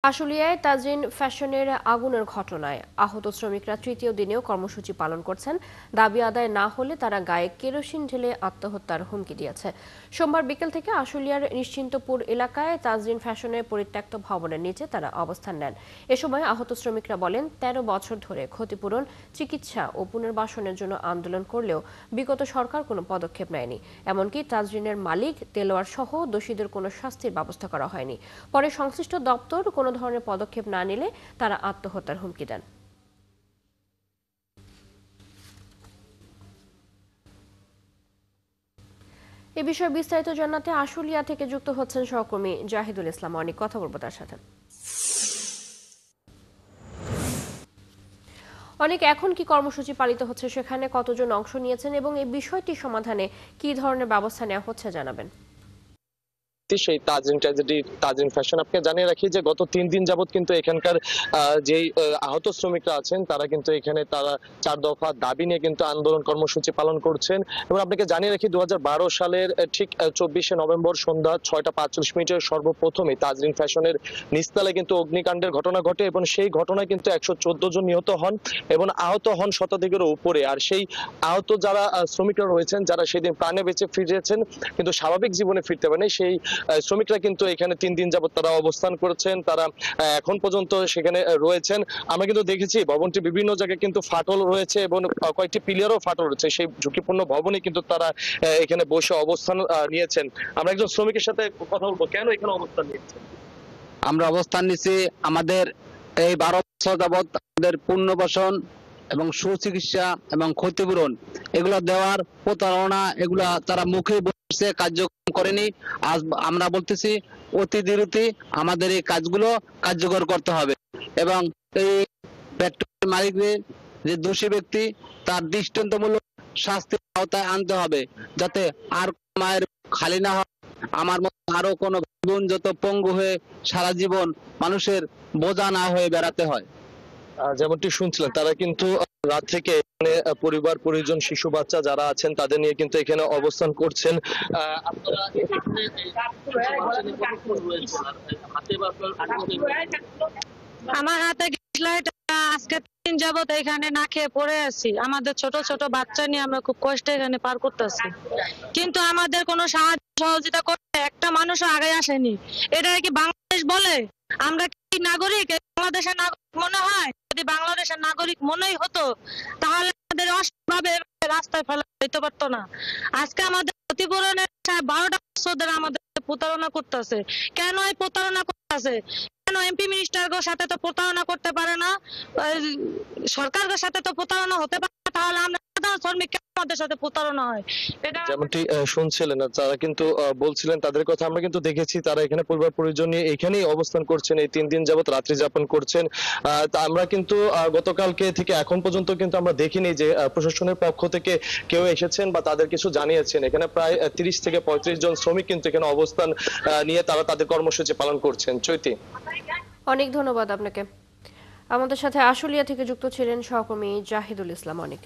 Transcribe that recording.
আশুলিয়ায় তাজরিন ফ্যাশনের আগুনের ঘটনায় আহত শ্রমিকরা তৃতীয় দিনেও কর্মসূচি পালন করছেন। দাবি আদায় না হলে তারা গায়ে কেরোসিন ঢেলে আত্মহত্যার হুমকি দিয়েছে। সোমবার বিকেল থেকে আশুলিয়ার নিশ্চিন্তপুর এলাকায় তাজরিন ফ্যাশনের পরিত্যক্ত ভবনের নিচে তারা অবস্থান নেন। এ সময় আহত শ্রমিকরা বলেন, ১৩ বছর ধরে ক্ষতিপূরণ, চিকিৎসা ও পুনর্বাসনের জন্য আন্দোলন করলেও বিগত সরকার কোনো পদক্ষেপ নেয়নি। এমনকি তাজরিনের মালিক দেলোয়ার সহ দোষীদের কোনো শাস্তির ব্যবস্থা করা হয়নি। পরে সংশ্লিষ্ট দপ্তর কোনো ধরনের পদক্ষেপ না নিলে তারা আত্মহত্যার হুমকি দেন। এ বিষয়ে বিস্তারিত জানাতে আশুলিয়া থেকে যুক্ত হচ্ছেন সহকর্মী জাহিদুল ইসলাম অনেক। কথা বলবো তার সাথে। অনেক এখন কি কর্মসূচি পালিত হচ্ছে, সেখানে কতজন অংশ নিয়েছেন এবং এই বিষয়টি সমাধানে কি ধরনের ব্যবস্থা নেওয়া হচ্ছে জানাবেন। সেই তাজরিন ফ্যাশন আপনাকে জানিয়ে রাখি যে গত ৩ দিন যাবত কিন্তু এখানকার যেই আহত শ্রমিকরা আছেন তারা কিন্তু এখানে তারা ৪ দফা দাবি নিয়ে কিন্তু আন্দোলন কর্মসূচি পালন করছেন। এবং আপনাকে জানিয়ে রাখি ২০১২ সালের ঠিক ২৪শে নভেম্বর সন্ধ্যা ৬টা ৪৫ সর্বপ্রথমে তাজরিন ফ্যাশনের নিচতলায় কিন্তু অগ্নিকাণ্ডের ঘটনা ঘটে এবং সেই ঘটনায় কিন্তু ১১৪ জন নিহত হন এবং আহত হন শতাধিকের উপরে। আর সেই আহত যারা শ্রমিকরা রয়েছেন, যারা সেদিন প্রাণে বেঁচে ফিরেছেন কিন্তু স্বাভাবিক জীবনে ফিরতে পারেনি, সেই শ্রমিকরা কিন্তু এখানে ৩ দিন যাবত তারা অবস্থান করেছেন। তারা এখন পর্যন্ত সেখানে রয়েছেন। আমরা কিন্তু দেখেছি ভবনটি বিভিন্ন জায়গায় কিন্তু ফাটল রয়েছে এবং কয়েকটি পিলারও ফাটল রয়েছে। সেই ঝুঁকিপূর্ণ ভবনে কিন্তু তারা এখানে বসে অবস্থান নিয়েছেন। আমরা একজন শ্রমিকের সাথে কথা বলবো, কেন এখানে অবস্থান নিয়েছেন? আমরা অবস্থান নিচ্ছি আমাদের এই ১২ বছর যাবৎ আমাদের পুনর্বাসন এবং সুচিকিৎসা এবং ক্ষতিপূরণ এগুলো দেওয়ার প্রতারণা, এগুলা তারা মুখে বসে কার্যক্রম করেনি। আজ আমরা বলতেছি অতি দ্রুত আমাদের এই কাজগুলো কার্যকর করতে হবে এবং এই ফ্যাক্টরি মালিকদের যে দোষী ব্যক্তি তার দৃষ্টান্তমূলক শাস্তির আওতায় আনতে হবে, যাতে আর মায়ের খালি না হয়। আমার মতো আরো কোনো বোন যত পঙ্গু হয়ে সারা জীবন মানুষের বোঝা না হয়ে বেড়াতে হয়। যেমনটি শুনছিলেন, তারা কিন্তু রাত থেকে এখানে পরিবার পরিজন শিশু বাচ্চা যারা আছেন তাদের নিয়ে কিন্তু এখানে অবস্থান করছেন। আপনারা এখানে আমার হাতে গ্যাসলাইট আজকে ৩ দিন যাবত এখানে না খেয়ে পড়ে আছি। আমাদের ছোট ছোট বাচ্চা নিয়ে আমরা খুব কষ্টে এখানে পার করতেছি, কিন্তু আমাদের কোনো সাহায্য সহযোগিতা করতে একটা মানুষও আগে আসেনি। এটা কি বাংলাদেশ বলে? আমরা কি নাগরিক? বাংলাদেশের নাগরিক মনে হয়? যদি বাংলাদেশের নাগরিক মনেই হতো তাহলে আমাদের অসভাবে রাস্তায় ফেলা যেতে পারতো না। আজকে আমাদের ক্ষতিপূরণের ১২টা বছর ধরে আমাদের প্রতারণা করতেছে। কেন এই প্রতারণা করতেছে? কেন এমপি মিনিস্টারের সাথে তো প্রতারণা করতে পারে না, সরকারের সাথে তো প্রতারণা হতে পারে না, তাহলে আমরা সাধারণ শ্রমিক কেন আমাদের সাথে প্রতারণা হয়? এটা যেমনটি শুনছিলেন, তারা কিন্তু বলছিলেন তাদের কথা আমরা কিন্তু দেখেছি। তারা এখানে পরিবার পরিজন নিয়ে এখানেই অবস্থান করছেন, এই ৩ দিন যাবত রাত্রি যাপন করছেন। তা আমরা কিন্তু গতকালকে থেকে এখন পর্যন্ত কিন্তু আমরা দেখিনি যে প্রশাসনের পক্ষ থেকে কেউ এসেছেন বা তাদের কিছু জানিয়েছেন। এখানে প্রায় ৩০ থেকে ৩৫ জন শ্রমিক কিন্তু এখানে অবস্থান নিয়ে তারা তাদের কর্মসূচি পালন করছেন। চৈতি, অনেক ধন্যবাদ আপনাকে। আমাদের সাথে আশুলিয়া থেকে যুক্ত ছিলেন সহকর্মী জাহিদুল ইসলাম অনেক।